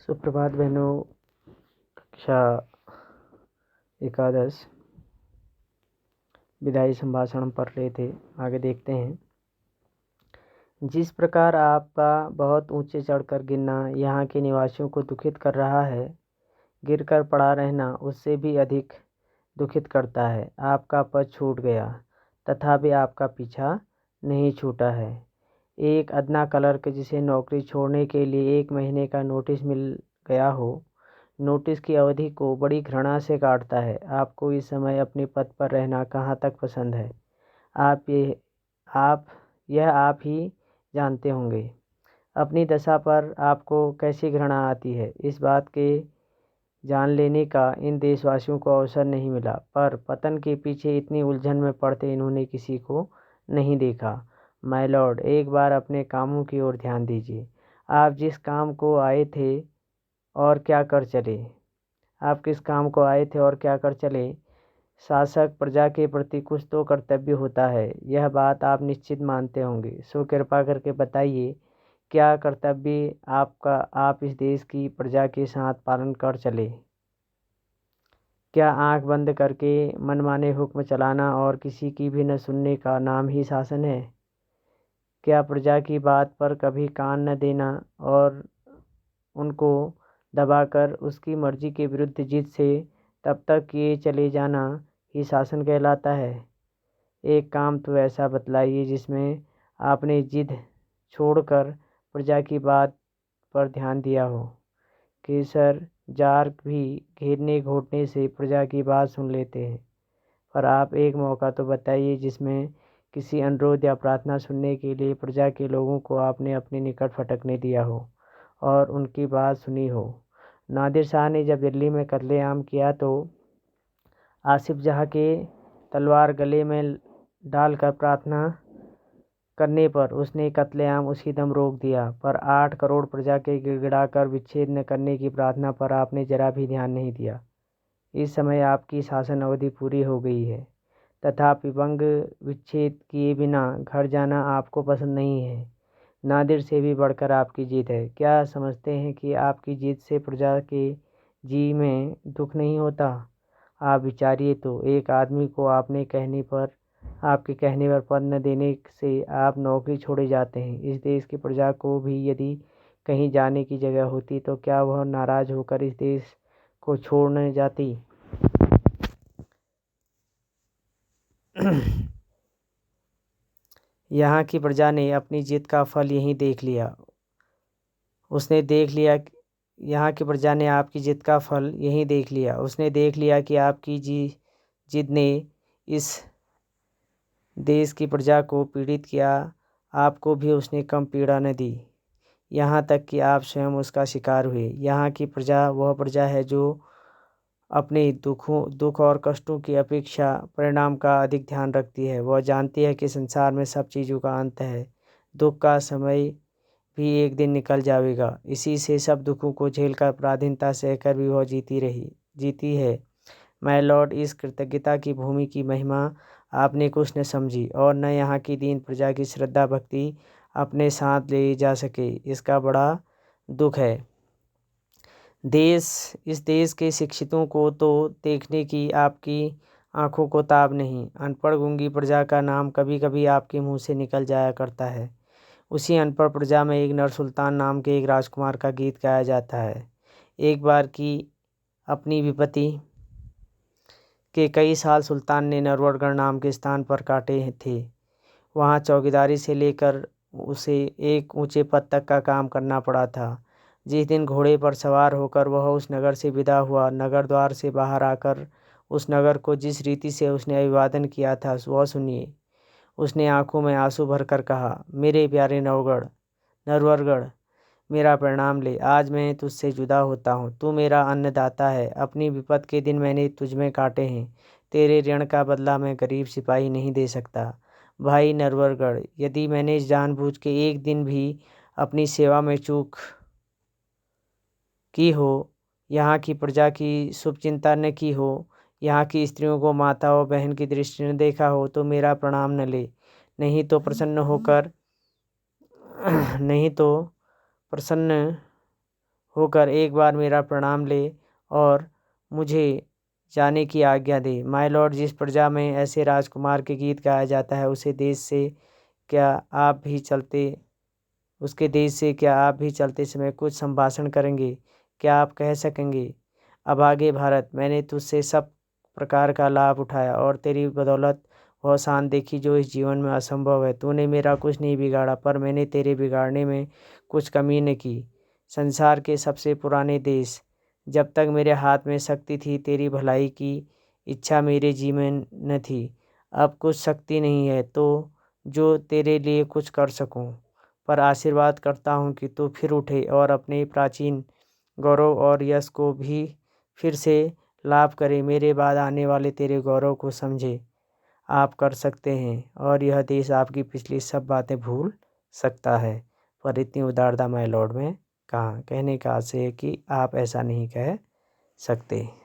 सुप्रभात बहनों। कक्षा एकादश विदाई संभाषण हम पढ़ रहे थे। आगे देखते हैं। जिस प्रकार आपका बहुत ऊंचे चढ़कर गिरना यहाँ के निवासियों को दुखित कर रहा है, गिरकर पड़ा रहना उससे भी अधिक दुखित करता है। आपका पद छूट गया तथापि आपका पीछा नहीं छूटा है। एक अदना क्लर्क जिसे नौकरी छोड़ने के लिए 1 महीने का नोटिस मिल गया हो, नोटिस की अवधि को बड़ी घृणा से काटता है। आपको इस समय अपने पद पर रहना कहाँ तक पसंद है, आप ही जानते होंगे। अपनी दशा पर आपको कैसी घृणा आती है, इस बात के जान लेने का इन देशवासियों को अवसर नहीं मिला, पर पतन के पीछे इतनी उलझन में पड़ते इन्होंने किसी को नहीं देखा। माय लॉर्ड, एक बार अपने कामों की ओर ध्यान दीजिए। आप जिस काम को आए थे और क्या कर चले? आप किस काम को आए थे और क्या कर चले? शासक प्रजा के प्रति कुछ तो कर्तव्य होता है, यह बात आप निश्चित मानते होंगे। सो कृपा करके बताइए, क्या कर्तव्य आपका आप इस देश की प्रजा के साथ पालन कर चले? क्या आंख बंद करके मनमाने हुक्म चलाना और किसी की भी न सुनने का नाम ही शासन है? क्या प्रजा की बात पर कभी कान न देना और उनको दबाकर उसकी मर्जी के विरुद्ध जिद से तब तक किए चले जाना ही शासन कहलाता है? एक काम तो ऐसा बतलाइए जिसमें आपने जिद छोड़कर प्रजा की बात पर ध्यान दिया हो। केसर जार भी घेरने घोटने से प्रजा की बात सुन लेते हैं, पर आप एक मौका तो बताइए जिसमें किसी अनुरोध या प्रार्थना सुनने के लिए प्रजा के लोगों को आपने अपने निकट फटकने दिया हो और उनकी बात सुनी हो। नादिर शाह ने जब दिल्ली में कत्लेआम किया तो आसिफ जहाँ के तलवार गले में डालकर प्रार्थना करने पर उसने कत्लेआम उसी दम रोक दिया, पर 8 करोड़ प्रजा के गिड़गिड़ाकर विच्छेद न करने की प्रार्थना पर आपने जरा भी ध्यान नहीं दिया। इस समय आपकी शासन अवधि पूरी हो गई है, तथापि वंग विच्छेद किए बिना घर जाना आपको पसंद नहीं है। नादिर से भी बढ़कर आपकी जीत है। क्या समझते हैं कि आपकी जीत से प्रजा के जी में दुख नहीं होता? आप विचारिए तो, एक आदमी को आपके कहने पर पद न देने से आप नौकरी छोड़े जाते हैं। इस देश की प्रजा को भी यदि कहीं जाने की जगह होती तो क्या वह नाराज होकर इस देश को छोड़ने जाती? यहाँ की प्रजा ने अपनी जीत का फल यहीं देख लिया। यहाँ की प्रजा ने आपकी जिद का फल यहीं देख लिया। उसने देख लिया कि आपकी जिद ने इस देश की प्रजा को पीड़ित किया, आपको भी उसने कम पीड़ा न दी, यहाँ तक कि आप स्वयं उसका शिकार हुए। यहाँ की प्रजा वह प्रजा है जो अपने दुख और कष्टों की अपेक्षा परिणाम का अधिक ध्यान रखती है। वह जानती है कि संसार में सब चीज़ों का अंत है, दुख का समय भी एक दिन निकल जाएगा। इसी से सब दुखों को झेलकर पराधीनता सहकर भी वह जीती है। माय लॉर्ड, इस कृतज्ञता की भूमि की महिमा आपने कुछ न समझी और न यहाँ की दीन प्रजा की श्रद्धा भक्ति अपने साथ ले जा सके। इसका बड़ा दुख है। इस देश के शिक्षितों को तो देखने की आपकी आंखों को ताब नहीं। अनपढ़ गूंगी प्रजा का नाम कभी कभी आपके मुंह से निकल जाया करता है। उसी अनपढ़ प्रजा में एक नर सुल्तान नाम के एक राजकुमार का गीत गाया जाता है। एक बार की अपनी विपत्ति के कई साल सुल्तान ने नरवरगढ़ नाम के स्थान पर काटे थे। वहाँ चौकीदारी से लेकर उसे एक ऊंचे पद तक का काम करना पड़ा था। जिस दिन घोड़े पर सवार होकर वह उस नगर से विदा हुआ, नगर द्वार से बाहर आकर उस नगर को जिस रीति से उसने अभिवादन किया था वह सुनिए। उसने आंखों में आंसू भरकर कहा, मेरे प्यारे नरवरगढ़, मेरा प्रणाम ले। आज मैं तुझसे जुदा होता हूँ। तू मेरा अन्नदाता है। अपनी विपद के दिन मैंने तुझ में काटे हैं। तेरे ऋण का बदला मैं गरीब सिपाही नहीं दे सकता। भाई नरवरगढ़, यदि मैंने जानबूझ के एक दिन भी अपनी सेवा में चूक की हो, यहाँ की प्रजा की शुभ चिंता न की हो, यहाँ की स्त्रियों को माता और बहन की दृष्टि न देखा हो, तो मेरा प्रणाम न ले। नहीं तो प्रसन्न होकर एक बार मेरा प्रणाम ले और मुझे जाने की आज्ञा दे। माय लॉर्ड, जिस प्रजा में ऐसे राजकुमार के गीत गाया जाता है उसके देश से क्या आप भी चलते समय कुछ संभाषण करेंगे? क्या आप कह सकेंगे, अभागे भारत, मैंने तुझसे सब प्रकार का लाभ उठाया और तेरी बदौलत वह शान देखी जो इस जीवन में असंभव है। तूने मेरा कुछ नहीं बिगाड़ा, पर मैंने तेरे बिगाड़ने में कुछ कमी न की। संसार के सबसे पुराने देश, जब तक मेरे हाथ में शक्ति थी तेरी भलाई की इच्छा मेरे जी में न थी। अब कुछ शक्ति नहीं है तो जो तेरे लिए कुछ कर सकूं, पर आशीर्वाद करता हूं कि तू फिर उठे और अपने प्राचीन गौरव और यश को भी फिर से लाभ करे। मेरे बाद आने वाले तेरे गौरव को समझे। आप कर सकते हैं और यह देश आपकी पिछली सब बातें भूल सकता है। पर इतनी उदारता माय लॉर्ड में कहाँ? कहने का आशय है कि आप ऐसा नहीं कह सकते।